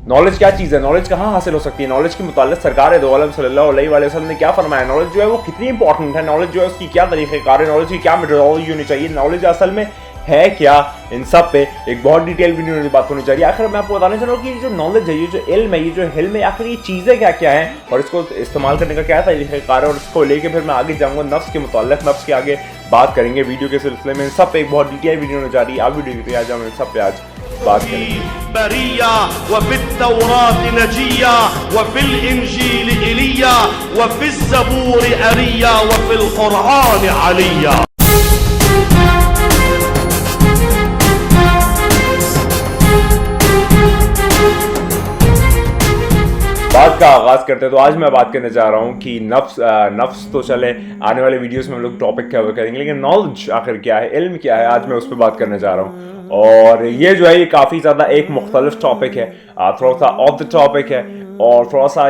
Knowledge क्या चीज़ है, knowledge कहाँ हासिल हो सकती है, नॉलेज के मुताल्लिक़ सरकार दो आलम सल्लल्लाहु अलैहि वसल्लम ने क्या फरमाया, नॉलेज जो है वो कितनी इंपॉर्टेंट है, नॉलेज जो है उसकी क्या तरीक़ेकार है, नॉलेज की क्या मेथोडोलॉजी होनी चाहिए, नॉलेज असल में है क्या, इन सब पे एक बहुत डिटेल वीडियो में बात होनी चाहिए। आखिर मैं आपको बताना चाह रहा हूँ कि ये जो नॉलेज है, ये जो इल्म है, ये जो हिल्म है, आखिर ये चीज़ें क्या क्या हैं और इसको इस्तेमाल करने का क्या तरीक़ाकार है, और इसको लेके फिर मैं आगे जाऊँगा नफ्स के मुताल्लिक़, नफ्स के आगे बात करेंगे वीडियो के सिलसिले में। इन सब पे एक बहुत डिटेल वीडियो होने जा रही है, आप वीडियो देखते आज हम इन सब पे आज बात करेंगे। बरिया वफ़ित्तौरात नजिया वफ़िल इंजील इलिया वफ़िज़्ज़बूर अरिया वफ़िल क़ुरआन अलिया। बात का आगाज़ करते हैं तो आज मैं बात करने जा रहा हूँ कि नफ्स तो चले आने वाले वीडियोस में हम लोग टॉपिक कवर करेंगे, लेकिन नॉलेज आखिर क्या है, इल्म क्या है, आज मैं उस पर बात करने जा रहा हूँ। और ये जो है ये काफ़ी ज़्यादा एक मुख्तलिफ टॉपिक है, थोड़ा सा ऑफ द टॉपिक है और थोड़ा सा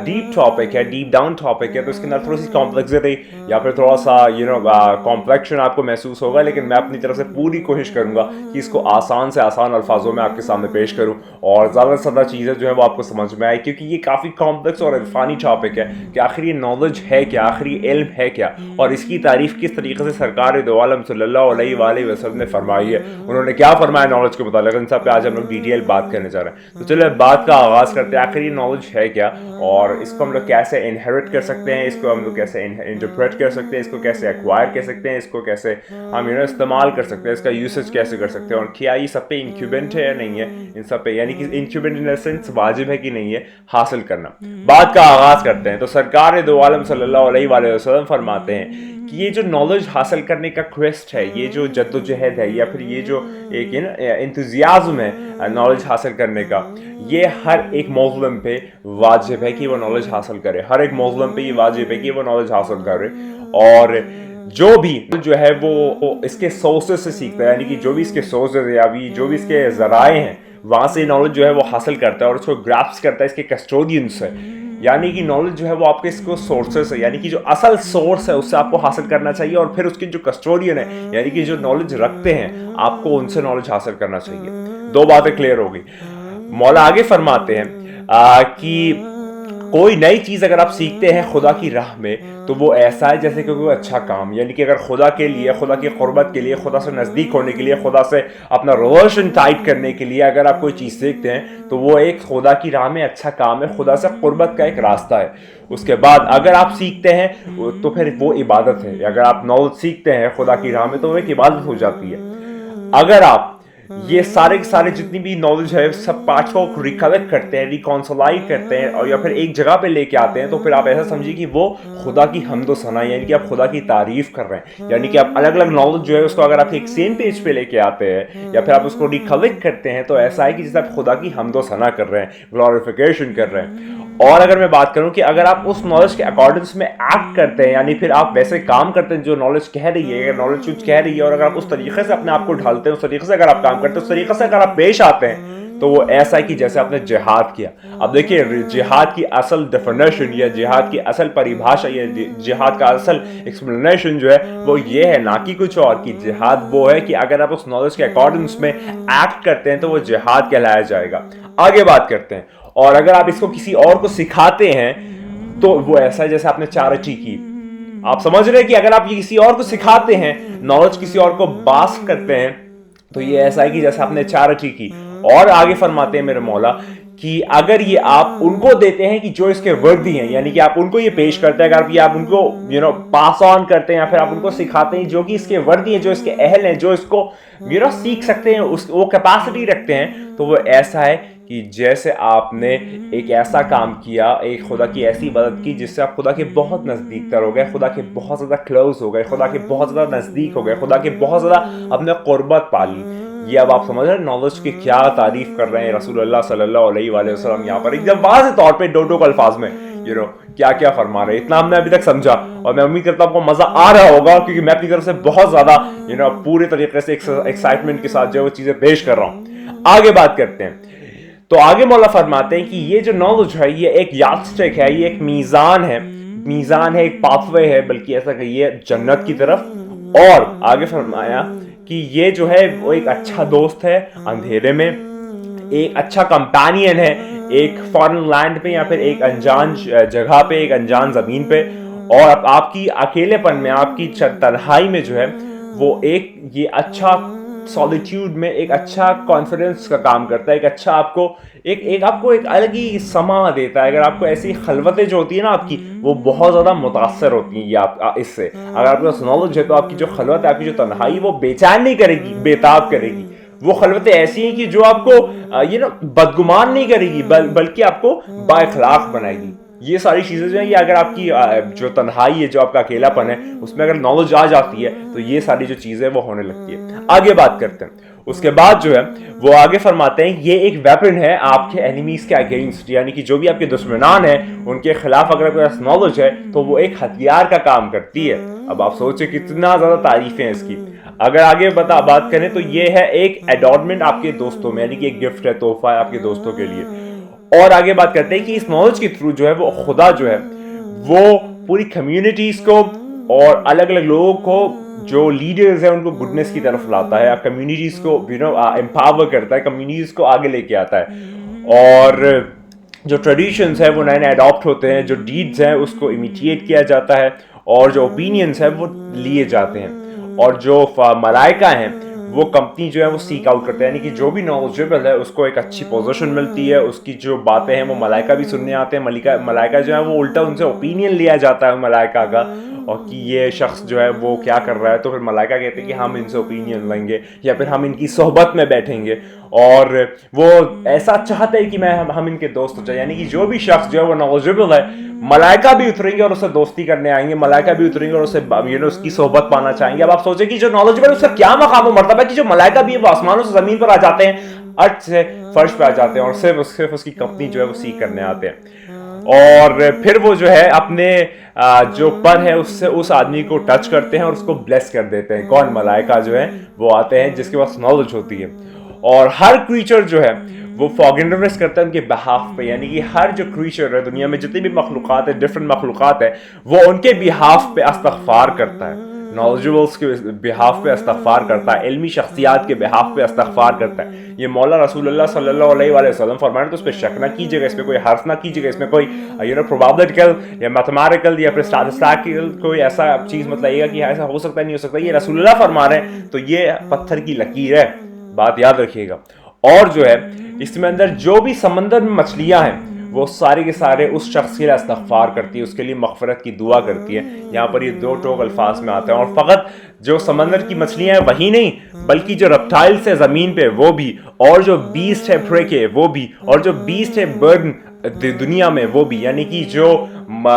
डीप टॉपिक है, डीप डाउन टॉपिक है, तो इसके अंदर थोड़ी सी कॉम्प्लेक्सिटी या फिर थोड़ा सा कॉम्प्लेक्शन आपको महसूस होगा, लेकिन मैं अपनी तरफ से पूरी कोशिश करूँगा कि इसको आसान से आसान अल्फाजों में आपके सामने पेश करूँ और ज़्यादा से ज़्यादा चीज़ें जो है वो आपको समझ में आए, क्योंकि ये काफ़ी कॉम्प्लेक्स और इरफानी टॉपिक है कि आखिर ये नॉलेज है क्या, आखिर ये इल्म है क्या और इसकी तारीफ़ किस तरीके से सरकार दो आलम सल्लल्लाहु अलैहि वसल्लम ने फरमाई है, उन्होंने क्या फरमाया नॉलेज के मुताबिक, इन सब पे आज हम लोग डिटेल बात करने जा रहे हैं। तो चलिए बात का आगाज़ करते हैं, आखिर ये नॉलेज है क्या और इसको हम लोग कैसे इनहेरिट कर सकते हैं, इसको हम लोग कैसे इंटरप्रेट कर सकते हैं, इसको कैसे एक्वायर कर सकते हैं, इसको कैसे हम इस्तेमाल कर सकते हैं, इसका यूसेज कैसे कर सकते हैं और क्या ये सब पे इंक्यूबेंट है या नहीं है, इन सब पे यानी कि इंक्यूबेंट इन सेंस वाजिब है कि नहीं है हासिल करना। बात का आगाज़ करते हैं तो सरकार दो आलम सल्लल्लाहु अलैहि वसल्लम फरमाते हैं कि ये जो नॉलेज हासिल करने का क्वेस्ट है, ये जो जद्दोजहद है या फिर ये जो एक इंतज़ियाज़्म है नॉलेज हासिल करने का, ये हर एक मुस्लिम पे वाजिब है कि वो नॉलेज हासिल करे, हर एक मुस्लिम पे ये वाजिब है कि वो नॉलेज हासिल करे। और जो भी जो है वो इसके सोर्सेज से सीखता है, यानी कि जो भी इसके सोर्सेज है या जो भी इसके ज़राए हैं वहाँ से नॉलेज जो है वो हासिल करता है और उसको ग्रास्प करता है इसके कस्टोडियंस से, यानी कि नॉलेज जो है वो आपके इसको सोर्सेस है, यानी कि जो असल सोर्स है उससे आपको हासिल करना चाहिए और फिर उसके जो कस्टोडियन है यानी कि जो नॉलेज रखते हैं आपको उनसे नॉलेज हासिल करना चाहिए। दो बातें क्लियर हो गई। मौला आगे फरमाते हैं कि कोई नई चीज़ अगर आप सीखते हैं खुदा की राह में तो वो ऐसा है जैसे कि कोई अच्छा काम, यानी कि अगर खुदा के लिए, खुदा की क़ुर्बत के लिए, खुदा से नज़दीक होने के लिए, खुदा से अपना रिलेशन टाइट करने के लिए अगर आप कोई चीज़ सीखते हैं तो वो एक खुदा की राह में अच्छा काम है, खुदा से क़ुर्बत का एक रास्ता है। उसके बाद अगर आप सीखते हैं तो फिर वो इबादत है, अगर आप नॉलेज सीखते हैं खुदा की राह में तो वो एक इबादत हो जाती है। अगर आप ये सारे के सारे जितनी भी नॉलेज है सब पार्ट्स को रिकलेक्ट करते हैं, रिकॉन्सोलाइट करते हैं और या फिर एक जगह पे लेके आते हैं, तो फिर आप ऐसा समझिए कि वो खुदा की हम्दो सना, यानी कि आप खुदा की तारीफ कर रहे हैं, यानी कि आप अलग अलग नॉलेज जो है उसको अगर आप एक सेम पेज पे लेके आते हैं या फिर आप उसको रिकलेक्ट करते हैं तो ऐसा है कि जैसे आप खुदा की हम्दो सना कर रहे हैं, ग्लोरिफिकेशन कर रहे हैं। और अगर मैं बात करूं कि अगर आप उस नॉलेज के अकॉर्डिंग्स में एक्ट करते हैं, यानी फिर आप वैसे काम करते हैं जो नॉलेज कह रही है, नॉलेज कुछ कह रही है और अगर आप उस तरीके से अपने आप को ढालते हैं, उस तरीके से अगर आप काम करते हैं, उस तरीके से अगर आप पेश आते हैं तो वो ऐसा है कि जैसे आपने जिहाद किया। अब देखिए जिहाद की असल डेफिनेशन या जिहाद की असल परिभाषा या जिहाद का असल एक्सप्लेनेशन जो है वो ये है, ना कि कुछ और, कि जिहाद वो है कि अगर आप उस नॉलेज के अकॉर्डिंग्स में एक्ट करते हैं तो वो जिहाद कहलाया जाएगा। आगे बात करते हैं, और अगर आप इसको किसी और को सिखाते हैं तो वो ऐसा है जैसे आपने चैरिटी की। आप समझ रहे हैं कि अगर आप ये किसी और को सिखाते हैं, नॉलेज किसी और को पास करते हैं तो ये ऐसा है कि जैसे आपने चैरिटी की। और आगे फरमाते हैं मेरे मौला कि अगर ये आप उनको देते हैं कि जो इसके वर्दी हैं, यानी कि आप उनको ये पेश करते हैं, अगर ये आप उनको पास ऑन करते हैं या फिर आप उनको सिखाते हैं जो कि इसके वर्दी हैं, जो इसके अहल हैं, जो इसको सीख सकते हैं, वो कैपेसिटी रखते हैं, तो वो ऐसा है कि जैसे आपने एक ऐसा काम किया, एक खुदा की ऐसी इबादत की जिससे आप खुदा के बहुत नज़दीक तर हो गए, खुदा के बहुत ज़्यादा क्लोज हो गए, खुदा के बहुत ज़्यादा नज़दीक हो गए, खुदा के बहुत ज़्यादा अपने क़ुर्बत पाली। ये अब आप समझ रहे हैं नॉलेज की क्या तारीफ़ कर रहे हैं रसूलुल्लाह सल्लल्लाहु अलैहि वसल्लम यहाँ पर एकदम वाज़ेह तौर पे दो अल्फाज में क्या क्या फरमा रहे हैं। इतना हमने अभी तक समझा और मैं उम्मीद करता हूँ आपको मज़ा आ रहा होगा, क्योंकि मैं अपनी तरफ से बहुत ज़्यादा पूरे तरीके से एक्साइटमेंट के साथ जो है वो चीज़ें पेश कर रहा हूँ। आगे बात करते हैं तो आगे मौला फरमाते हैं कि ये जो नॉलेज है ये एक यादस्टिक है, ये एक मीज़ान है, एक पाथवे है, बल्कि ऐसा कहिए जन्नत की तरफ। और आगे फरमाया कि ये जो है वो एक अच्छा दोस्त है अंधेरे में, एक अच्छा कंपेनियन है एक फॉरेन लैंड पे या फिर एक अनजान जगह पे, एक अनजान ज़मीन पे, और आपकी अकेलेपन में, आपकी तन्हाई में जो है वो एक ये अच्छा सॉलिट्यूड में एक अच्छा कॉन्फिडेंस का काम करता है, एक अच्छा आपको आपको एक अलग ही समा देता है। अगर आपको ऐसी खलवतें जो होती है ना आपकी, वो बहुत ज़्यादा मुतासर होती हैं ये आप इससे। अगर आपके पास नॉलेज है तो आपकी जो खलवत है, आपकी जो तन्हाई, वो बेचैन नहीं करेगी, बेताब करेगी। वो खलवतें ऐसी हैं कि जो आपको ये ना बदगुमान नहीं करेगी, बल्कि आपको बाइखलाक बनाएगी। ये सारी चीज़ें जो है, ये अगर आपकी जो तन्हाई है, जो आपका अकेलापन है, उसमें अगर नॉलेज आ जाती है तो ये सारी जो चीज़ें वो होने लगती है। आगे बात करते हैं। उसके बाद जो है वो आगे फरमाते हैं ये एक वेपन है आपके एनिमीज के अगेंस्ट, यानी कि जो भी आपके दुश्मनान हैं उनके खिलाफ अगर आपके पास नॉलेज है तो वो एक हथियार का काम करती है। अब आप सोचें कितना ज़्यादा तारीफें हैं इसकी। अगर आगे बात करें तो ये है एक एडॉर्नमेंट आपके दोस्तों में, यानी कि एक गिफ्ट है, तोहफा है आपके दोस्तों के लिए। और आगे बात करते हैं कि इस नॉलेज के थ्रू जो है वो खुदा जो है वो पूरी कम्युनिटीज को और अलग अलग लोगों को, जो लीडर्स हैं, उनको गुडनेस की तरफ लाता है, कम्युनिटीज को एम्पावर करता है, कम्युनिटीज को आगे लेके आता है। और जो ट्रेडिशंस है वो नए नए अडॉप्ट होते हैं, जो डीड्स हैं उसको इमिटिएट किया जाता है, और जो ओपिनियंस है वो लिए जाते हैं। और जो मलाइका हैं वो कंपनी जो है वो सीक आउट करते हैं, यानी कि जो भी नॉलेजेबल है उसको एक अच्छी पोजीशन मिलती है, उसकी जो बातें हैं वो मलाइका भी सुनने आते हैं। मलाइका जो है वो उल्टा उनसे ओपिनियन लिया जाता है मलाइका का, और कि ये शख्स जो है वो क्या कर रहा है, तो फिर मलाइका कहते हैं कि हम इनसे ओपिनियन लेंगे या फिर हम इनकी सोहबत में बैठेंगे, और वो ऐसा चाहते हैं कि हम इनके दोस्त हो जाए। यानी कि जो भी शख्स जो है वो नॉलेजेबल है, मलाइका भी उतरेंगे और उससे दोस्ती करने आएंगे, मलाइका भी उतरेंगे और उसकी सोहबत पाना चाहेंगे। अब आप सोचें कि जो नॉलेजेबल है उसका क्या मकाम और मर्तबा है कि जो मलाइका भी है वो आसमानों से जमीन पर आ जाते हैं, अर्थ से फर्श पे आ जाते हैं, और सिर्फ उसकी कंपनी जो है वो सीख करने आते हैं। और फिर वो जो है अपने जो पर है उससे उस आदमी को टच करते हैं और उसको ब्लेस कर देते हैं। कौन? मलाइका जो है वो आते हैं जिसके पास नॉलेज होती है। और हर क्रीचर जो है वो फॉरगिवनेस करता है उनके बिहाफ पे, यानी कि हर जो क्रीचर है दुनिया में, जितनी भी मखलूक़ात है, डिफरेंट मखलूक़ात है, वो उनके बिहाफ पे इस्तग़फ़ार करता है। नॉलेजेबल्स के बिहाफ पे इस्तग़फ़ार करता है, इल्मी शख्सियात के बिहाफ पे इस्तग़फ़ार करता है। ये मौला रसूलुल्लाह सल्लल्लाहु अलैहि वसल्लम फरमाते, तो उस पर शक ना कीजिएगा, इस पर कोई हर्फ ना कीजिएगा, इसमें कोई प्रोबेबिलिटिकल या मैथमेटिकल या फिर स्टैटिस्टिकल कोई ऐसा चीज़ मत लाइएगा कि ऐसा हो सकता है, नहीं हो सकता। ये रसूलुल्लाह फरमा रहे हैं तो ये पत्थर की लकीर है, बात याद रखिएगा। और जो है इसमें अंदर जो भी समंदर में मछलियां हैं वो सारे के सारे उस शख्स के लिए इस्तग़फ़ार करती है, उसके लिए मग़फ़िरत की दुआ करती है। यहाँ पर ये दो टोक अल्फाज में आते हैं। और फ़कत जो समंदर की मछलियां हैं वही नहीं, बल्कि जो रेप्टाइल्स है ज़मीन पे वो भी, और जो बीस्ट है प्रे के वो भी, और जो बीस्ट है बर्ड दुनिया में वो भी, यानी कि जो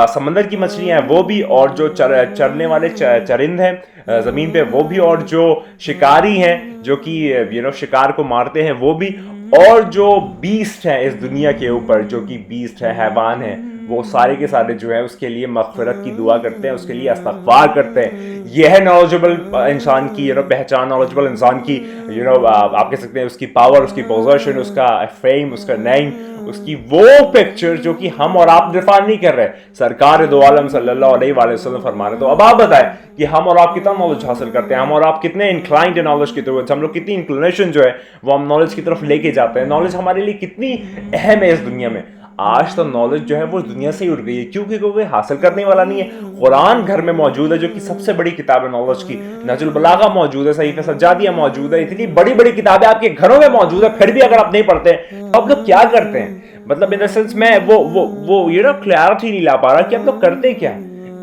समंदर की मछलियां हैं वो भी, और जो चरने वाले चरिंद हैं ज़मीन पे वो भी, और जो शिकारी हैं जो कि शिकार को मारते हैं वो भी, और जो बीस्ट है इस दुनिया के ऊपर, जो कि बीस्ट है, हैवान है, वो सारे के सारे जो है उसके लिए मग़फ़िरत की दुआ करते हैं, उसके लिए इस्तग़फ़ार करते हैं। यह है नॉलेजेबल इंसान की पहचान, नॉलेजेबल इंसान की आप कह सकते हैं उसकी पावर, उसकी पोजीशन, उसका फेम, उसका नेम, उसकी वो पिक्चर जो कि हम और आप डिफाइन नहीं कर रहे, सरकार दो आलम सल्लल्लाहु अलैहि वसल्लम फरमा रहे। तो अब आप बताएं कि हम और आप कितना नॉलेज हासिल करते हैं, हम और आप कितने इंक्लाइंड है नॉलेज की तरफ, हम लोग कितनी इंक्लिनेशन जो है वो हम नॉलेज की तरफ लेके जाते हैं। नॉलेज हमारे लिए कितनी अहम है इस दुनिया में। आज तो नॉलेज जो है वो दुनिया से ही उड़ गई है, क्योंकि कोई हासिल करने वाला नहीं है। कुरान घर में मौजूद है जो कि सबसे बड़ी किताब है नॉलेज की, नहजुल बलागा मौजूद है, सहीफ़े सज्जादिया मौजूद है, इतनी बड़ी बड़ी किताबें आपके घरों में मौजूद है, फिर भी अगर आप नहीं पढ़ते तो आप लोग क्या करते हैं? मतलब इन द सेंस मैं वो क्लैरिटी नहीं ला पा रहा कि आप लोग करते क्या।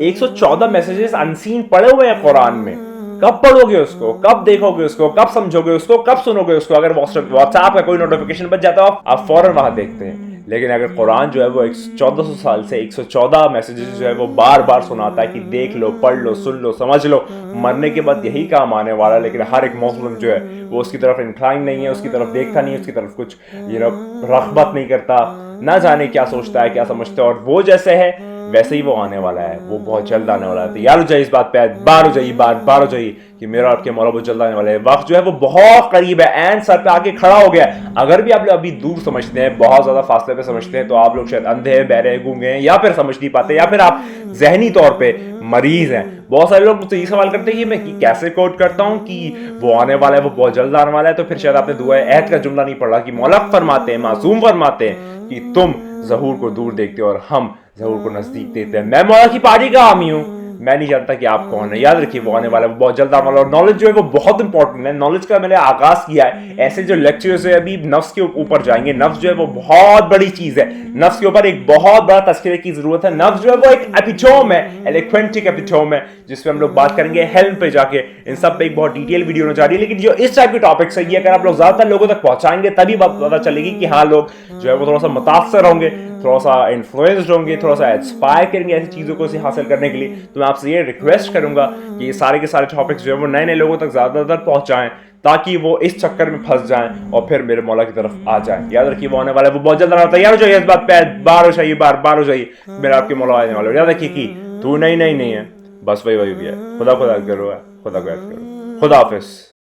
114 मैसेजेस अनसीन पड़े हुए हैं कुरान में, कब पढ़ोगे उसको, कब देखोगे उसको, कब समझोगे उसको, कब सुनोगे उसको? अगर व्हाट्सएप का कोई नोटिफिकेशन बच जाता है आप फौरन वहां देखते हैं, लेकिन अगर कुरान जो है वो 1400 साल से 114 मैसेजेस जो है वो बार बार सुनाता है कि देख लो, पढ़ लो, सुन लो, समझ लो, मरने के बाद यही काम आने वाला है। लेकिन हर एक मुस्लिम जो है वो उसकी तरफ इंक्लाइन नहीं है, उसकी तरफ देखता नहीं है, उसकी तरफ कुछ रग़बत नहीं करता, ना जाने क्या सोचता है, क्या समझता है। और वो जैसे है वैसे ही वो आने वाला है, वो बहुत जल्द आने वाला है। तैयार हो जाइए इस बात पे, बार हो जाइए, बार हो जाइए कि मेरा आपके मौला बहुत जल्द आने वाला है। वक्त जो है वो बहुत करीब है, एंड सर पे आके खड़ा हो गया है। अगर भी आप लोग अभी दूर समझते हैं, बहुत ज्यादा फासले पे समझते हैं, तो आप लोग शायद अंधे हैं, बहरे हैं, गूंगे हैं, या फिर समझ नहीं पाते, या फिर आप जहनी तौर पे मरीज हैं। बहुत सारे लोग मुझसे ये सवाल करते हैं कि मैं कैसे कोट करता हूं कि वो आने वाला है, वो बहुत जल्द आने वाला है। तो फिर शायद आपने दुआ अहद का जुमला नहीं पढ़ा कि मौला फरमाते हैं, मासूम फरमाते हैं कि तुम ज़हूर को दूर देखते हो और हम ज़हूर को नजदीक देखते हैं। मैं मौला की पार्टी का हामी हूं, मैं नहीं जानता कि आप कौन है। याद रखिए वो आने वाला है, वो बहुत जल्द आने वाला है। और नॉलेज जो है वो बहुत इंपॉर्टेंट है। नॉलेज का मैंने आगाज किया है, ऐसे जो लेक्चर्स है अभी नफ्स के ऊपर जाएंगे। नफ्स जो है वो बहुत बड़ी चीज है, नफ्स के ऊपर एक बहुत बड़ा तस्करे की जरूरत है। नफ्स जो है वो एक एपिटोम है, एलिक्वेंटिक एपिटोम है, जिसपे हम लोग बात करेंगे हेल्म पे जाके। इन सब पे एक बहुत डिटेल वीडियो होने जा रही है। लेकिन जो इस टाइप के टॉपिक्स है, ये अगर आप लोग ज्यादातर लोगों तक पहुंचाएंगे तभी बात पता चलेगी कि हाँ लोग जो है वो थोड़ा सा मुतासर होंगे, थोड़ा सा इन्फ्लुएंस्ड होंगे, थोड़ा सा इंस्पायर करेंगे ऐसी चीजों को हासिल करने के लिए। तो मैं आपसे ये रिक्वेस्ट करूंगा कि ये सारे के सारे टॉपिक्स जो है वो नए नए लोगों तक ज्यादातर पहुंचाएं, ताकि वो इस चक्कर में फंस जाएं और फिर मेरे मौला की तरफ आ जाएं। याद रखिए वो आने वाला है, वो बहुत जल्द आना। तैयार हो जाइए इस बात पे, बार हो जाइए, बार हो जाइए, मेरा आपके मौला आने वाला है। याद रखिए कि तू नहीं है, बस वही भी है। खुदा खुदा करो, खुदा को याद करो। खुदा हाफिज।